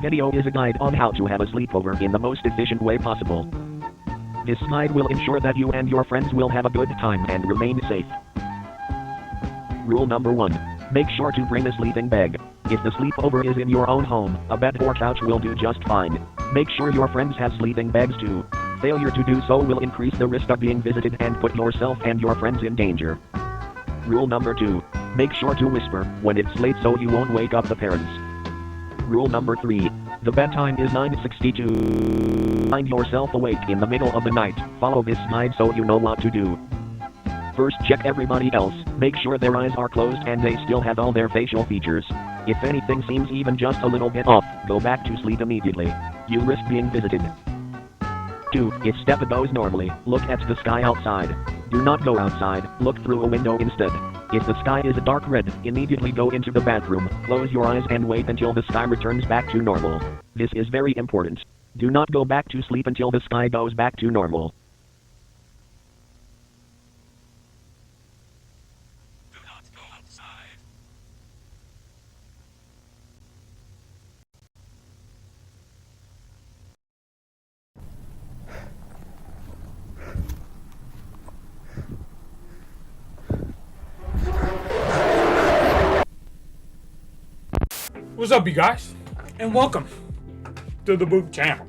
video is a guide on how to have a sleepover in the most efficient way possible. This guide will ensure that you and your friends will have a good time and remain safe. Rule number 1. Make sure to bring a sleeping bag. If the sleepover is in your own home, a bed or couch will do just fine. Make sure your friends have sleeping bags too. Failure to do so will increase the risk of being visited and put yourself and your friends in danger. Rule number 2. Make sure to whisper when it's late so you won't wake up the parents. Rule number 3. The bedtime is 9:62. Find yourself awake in the middle of the night. Follow this guide so you know what to do. First, check everybody else. Make sure their eyes are closed and they still have all their facial features. If anything seems even just a little bit off, go back to sleep immediately. You risk being visited. 2. If step goes normally, look at the sky outside. Do not go outside, look through a window instead. If the sky is a dark red, immediately go into the bathroom, close your eyes and wait until the sky returns back to normal. This is very important. Do not go back to sleep until the sky goes back to normal. Do not go outside. What's up, you guys? And welcome to the Book channel.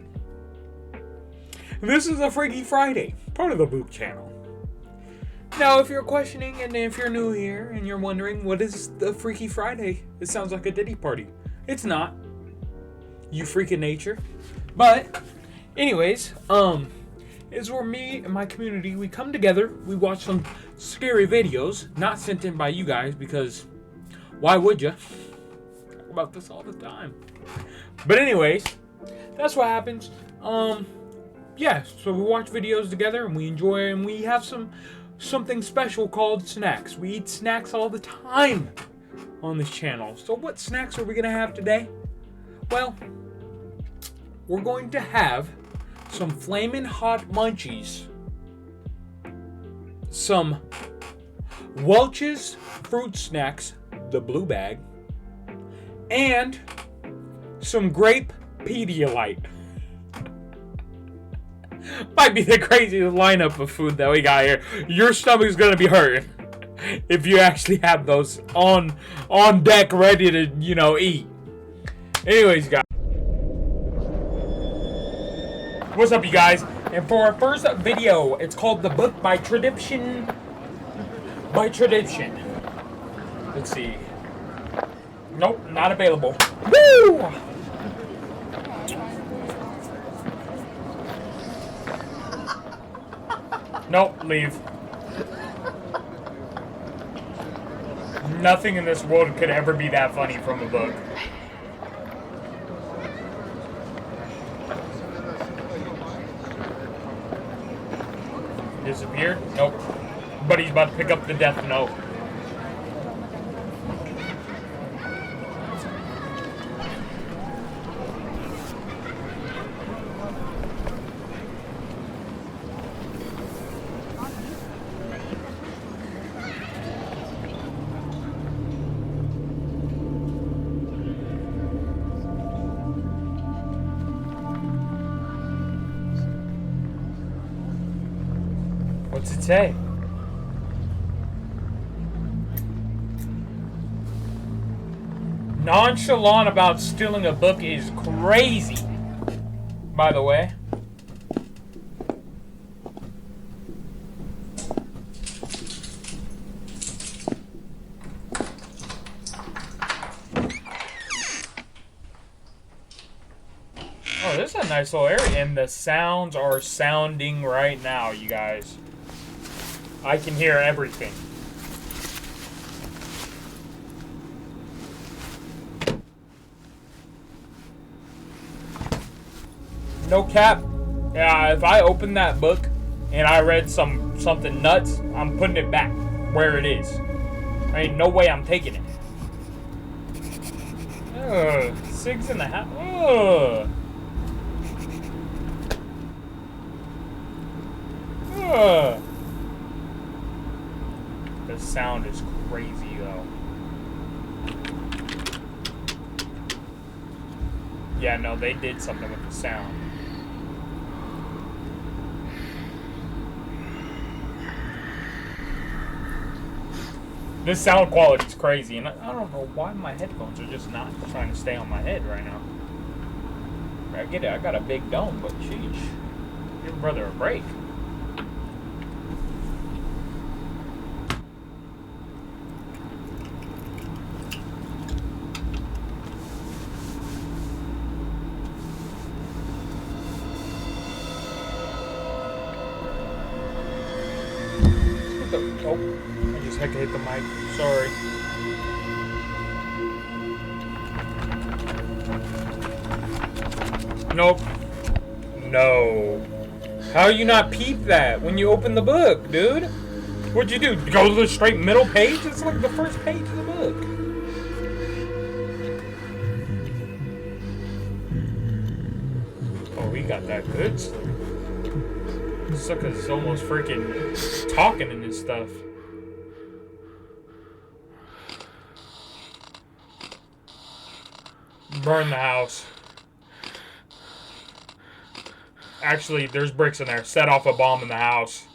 This is a Freaky Friday, part of the Book channel. Now, if you're questioning and if you're new here and you're wondering what is the Freaky Friday, it sounds like a Diddy party. It's not. You freaking nature. But, anyways, it's where me and my community, we come together, we watch some scary videos, not sent in by you guys because why would you? About this all the time. But anyways, that's what happens. Yeah, so we watch videos together and we enjoy and we have something special called snacks. We eat snacks all the time on this channel. So what snacks are we gonna have today? Well, we're going to have some flamin' hot munchies, some Welch's fruit snacks, the blue bag, and some grape Pedialyte. Might be the craziest lineup of food that we got here. Your stomach's gonna be hurting if you actually have those on deck ready to, eat. Anyways, guys. What's up, you guys? And for our first video, it's called The Book by Tradition. Let's see. Nope, not available. Woo! Nope, leave. Nothing in this world could ever be that funny from a book. Disappeared? Nope. But he's about to pick up the death note. What's it say? Nonchalant about stealing a book is crazy, by the way. Oh, this is a nice little area, and the sounds are sounding right now, you guys. I can hear everything. No cap. Yeah, if I open that book and I read something nuts, I'm putting it back where it is. There ain't no way I'm taking it. Ugh, 6.5. Ugh. Ugh. The sound is crazy though. Yeah, no, they did something with the sound. This sound quality is crazy, and I don't know why my headphones are just not trying to stay on my head right now. I get it, I got a big dome, but sheesh. Give your brother a break. Oh, I just had to hit the mic. Sorry. Nope. No. How you not peep that when you open the book, dude? What'd you do? Go to the straight middle page? It's like the first page of the book. Oh, he got that good sleep. Sucker's almost freaking talking in his stuff. Burn the house. Actually, there's bricks in there. Set off a bomb in the house.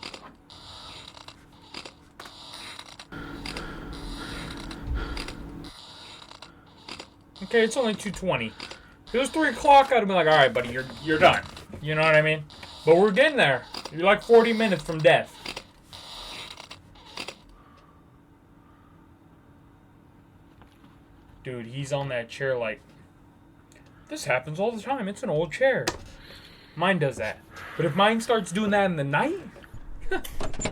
Okay, it's only 2:20. If it was 3 o'clock, I'd have been like, alright, buddy, you're done. You know what I mean? But we're getting there. You're like 40 minutes from death. Dude, he's on that chair like... This happens all the time. It's an old chair. Mine does that. But if mine starts doing that in the night,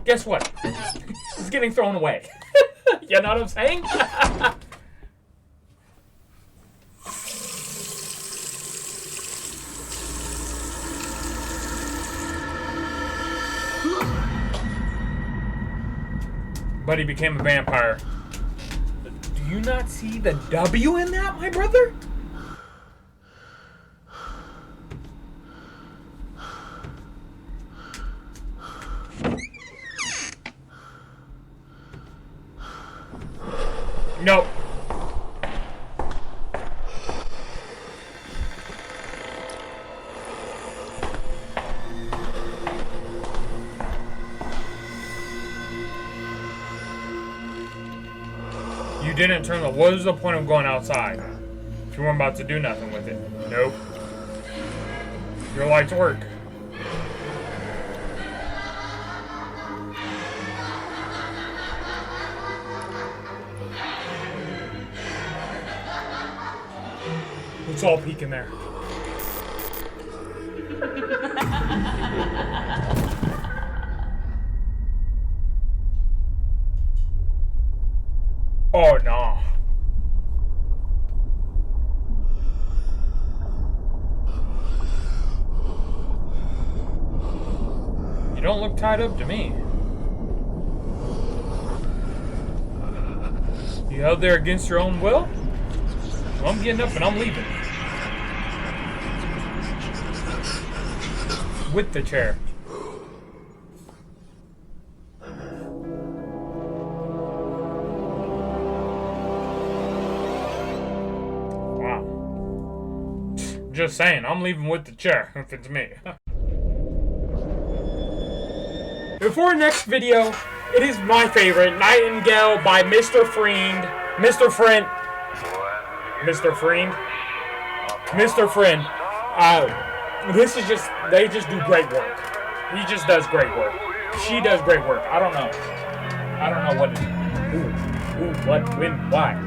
guess what? It's getting thrown away. You know what I'm saying? Buddy became a vampire. Do you not see the W in that, my brother? Nope. You didn't turn the... What is the point of going outside if you weren't about to do nothing with it? Nope. Your lights work. Let's all peek in there. Oh, no. You don't look tied up to me. You held there against your own will? Well, I'm getting up and I'm leaving. With the chair. Wow. Just saying, I'm leaving with the chair, if it's me. Before next video, it is my favorite, Nightingale by Mr. Friend. Mr. Friend. Mr. Friend. Mr. Friend. This is just, they just do great work. He just does great work. She does great work. I don't know. I don't know what it is. Ooh, what, when, why.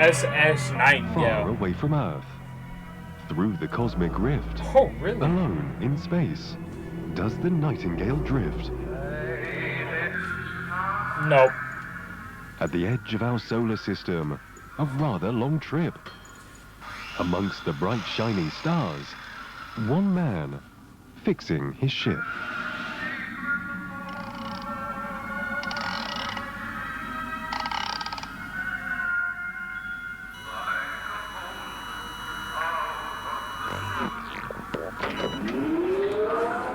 SS Nightingale. Far away from Earth, through the cosmic rift. Oh, really? Alone in space, does the Nightingale drift? Nope. At the edge of our solar system, a rather long trip. Amongst the bright shining stars, one man fixing his ship.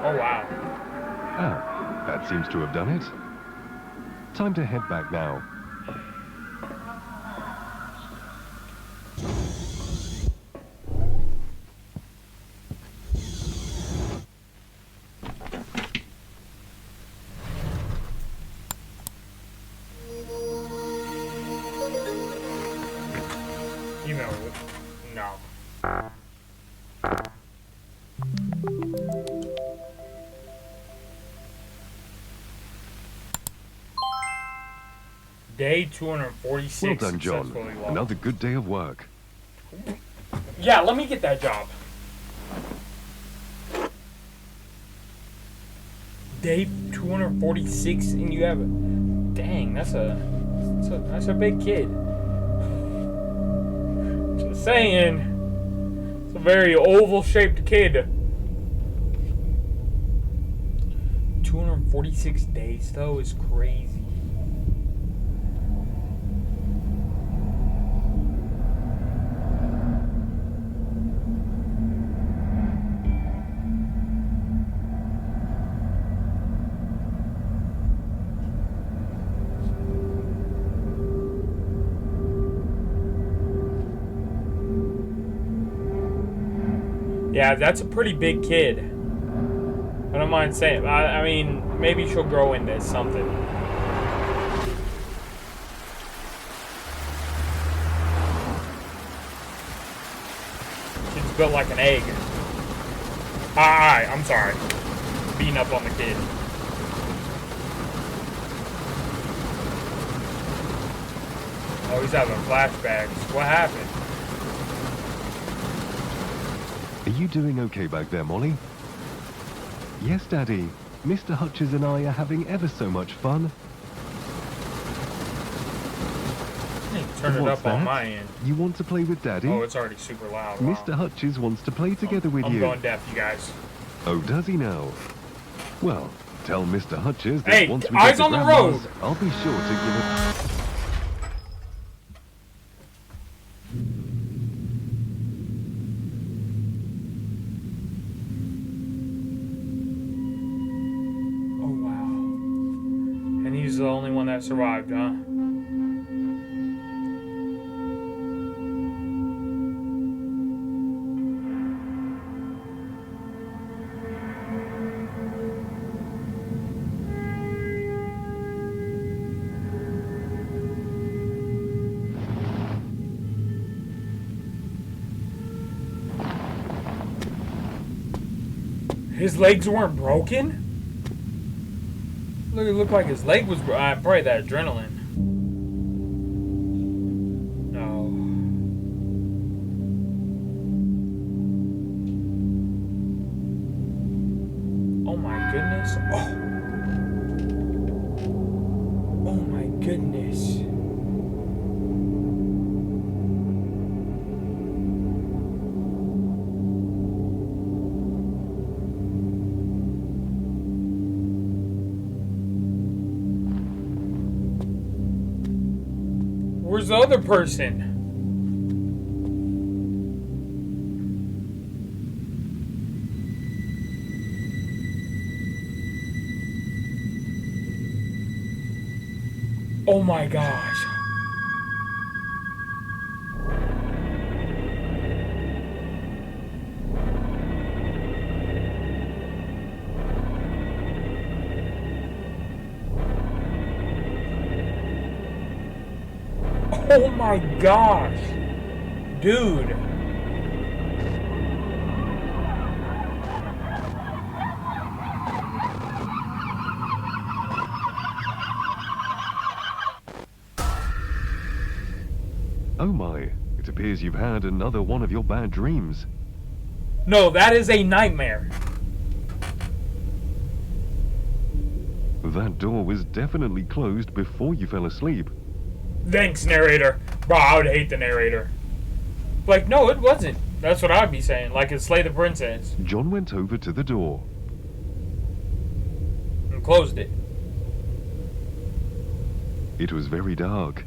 Oh, wow. Ah, that seems to have done it. Time to head back now. You know, no. Day 246 Well done, John. successfully logged. Another good day of work. Yeah, let me get that job. Day 246 and you have a... Dang, that's a big kid. Just saying. It's a very oval-shaped kid. 246 days, though, is crazy. Yeah, that's a pretty big kid. I don't mind saying. I mean, maybe she'll grow into something. She's built like an egg. I'm sorry. Beating up on the kid. Oh, he's having flashbacks. What happened? Are you doing okay back there, Molly? Yes, Daddy. Mr. Hutchins and I are having ever so much fun. Turn it What's up on that? my end. You want to play with Daddy? Oh, it's already super loud. Wow. Mr. Hutchins wants to play together with I'm you. going deaf, you guys. Oh, does he now? Well, tell Mr. Hutchins that Hey, once we eyes get to on the Grandma's, road. I'll be sure to give it... Oh, wow. And he's the only one that survived, huh? His legs weren't broken? Look, it looked like his leg was probably that adrenaline. No. Oh my goodness. Oh. Oh my goodness. Where's the other person? Oh my gosh. Oh my gosh. Dude. Oh my, it appears you've had another one of your bad dreams. No, that is a nightmare. That door was definitely closed before you fell asleep. Thanks, narrator. Bro, I would hate the narrator. Like, no, it wasn't. That's what I'd be saying. Like in Slay the Princess. John went over to the door. And closed it. It was very dark.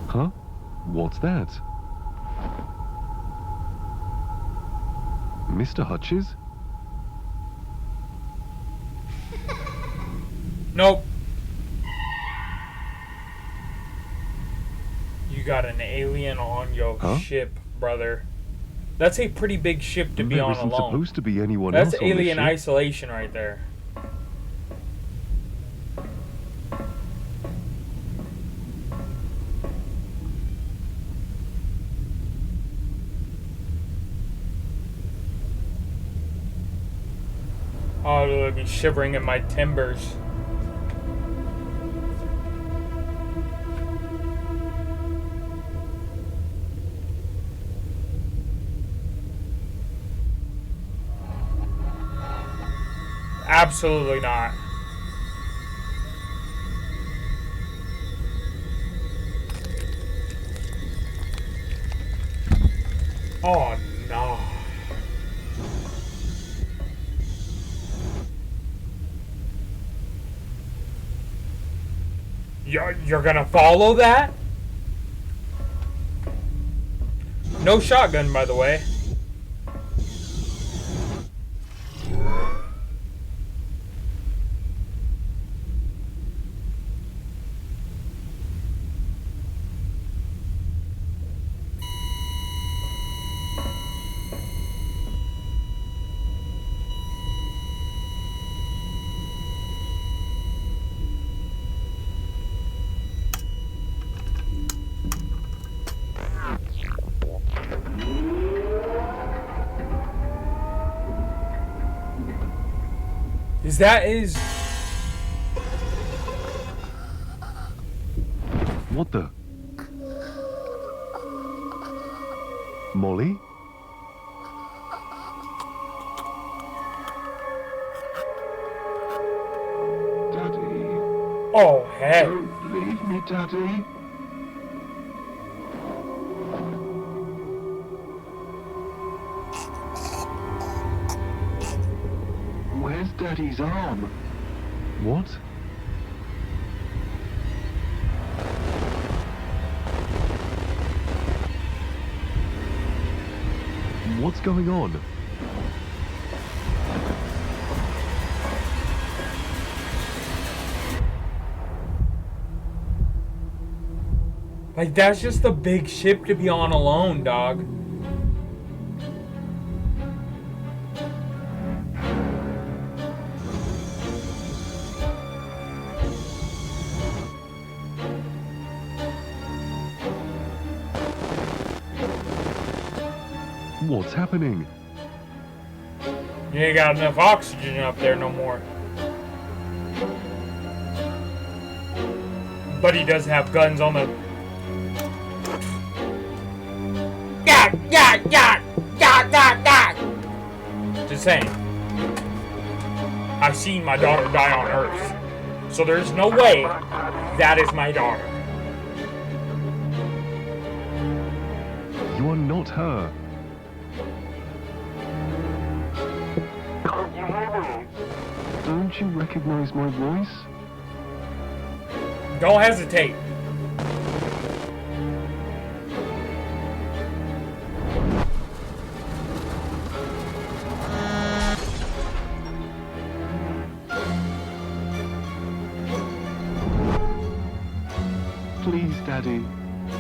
Huh? What's that? Mr. Hutches? Nope. You got an alien on your Huh? ship, brother. That's a pretty big ship to be There on isn't alone. supposed to be anyone That's else on this alien ship. isolation right there. Oh, it'll be shivering in my timbers. Absolutely not. Oh, no. You're gonna follow that? No shotgun, by the way. Is What the? Molly? Daddy, oh heck. don't leave me, Daddy. Where's Daddy's arm? What? What's going on? Like, that's just a big ship to be on alone, dog. What's happening? You ain't got enough oxygen up there no more. But he does have guns on the... Just saying. I've seen my daughter die on Earth. So there's no way that is my daughter. You are not her. Can't you hear me? Don't you recognize my voice? Don't hesitate. Please, Daddy,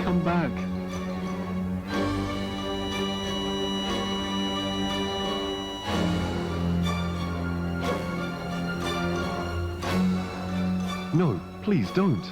come back. No, please don't.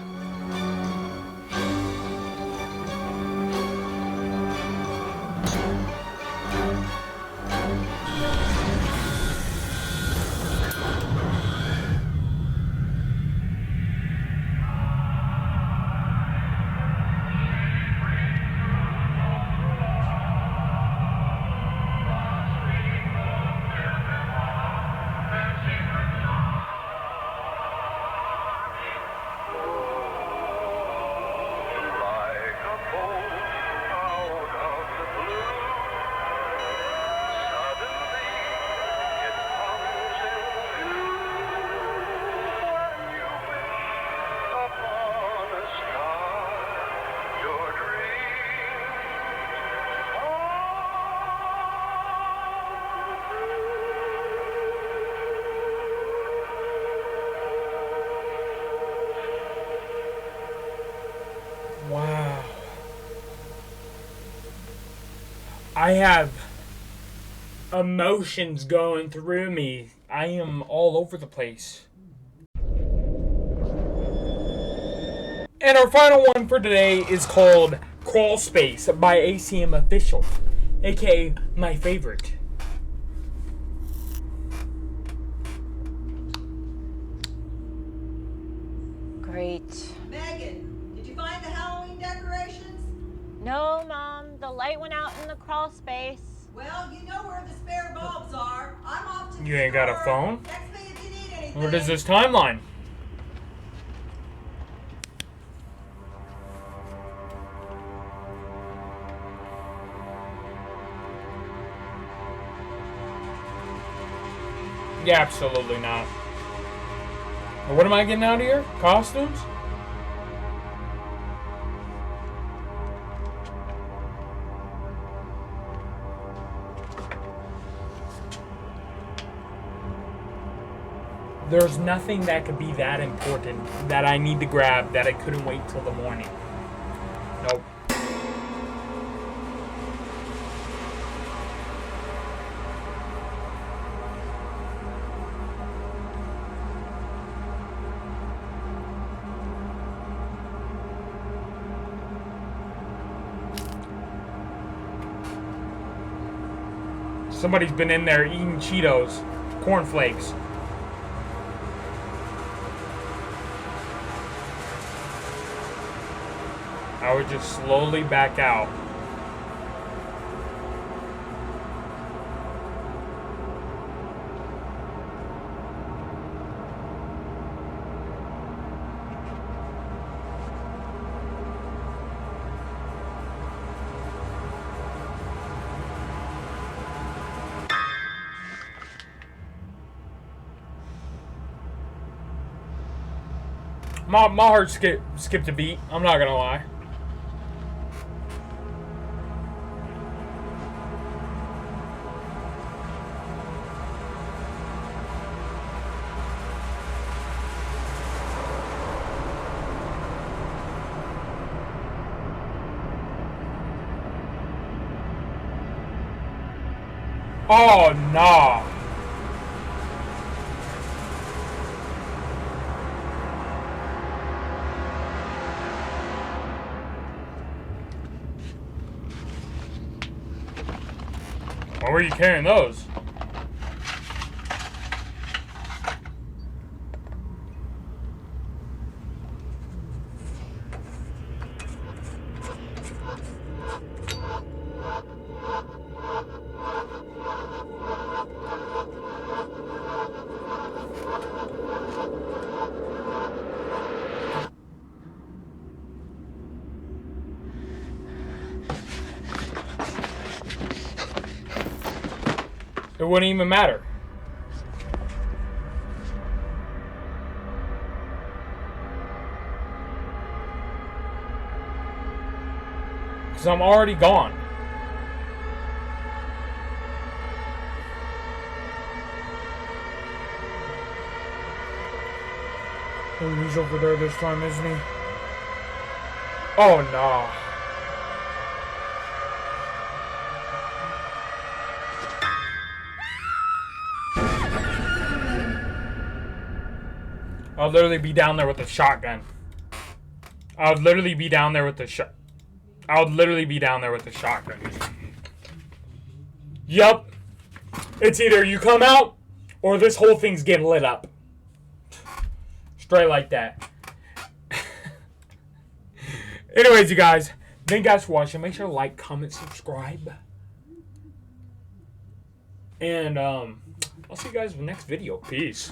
I have emotions going through me. I am all over the place. And our final one for today is called Crawl Space by ACM Official, aka my favorite. Great. Megan, did you find the Halloween decorations? No, Mom. The light went out in the crawl space. Well, you know where the spare bulbs are. I'm off to the You ain't got a store. phone? Text me if you need anything. What is this timeline? Yeah, absolutely not. What am I getting out of here? Costumes? There's nothing that could be that important that I need to grab that I couldn't wait till the morning. Nope. Somebody's been in there eating Cheetos, cornflakes. I would just slowly back out. My heart skipped a beat. I'm not gonna lie. Oh, nah. Why were you carrying those? It wouldn't even matter. Because I'm already gone. Oh, he's over there this time, isn't he? Oh, no. I'll literally be down there with a shotgun. I would literally be down there with the shotgun. Yup. It's either you come out or this whole thing's getting lit up. Straight like that. Anyways, you guys, thank you guys for watching. Make sure to like, comment, subscribe. And I'll see you guys in the next video. Peace.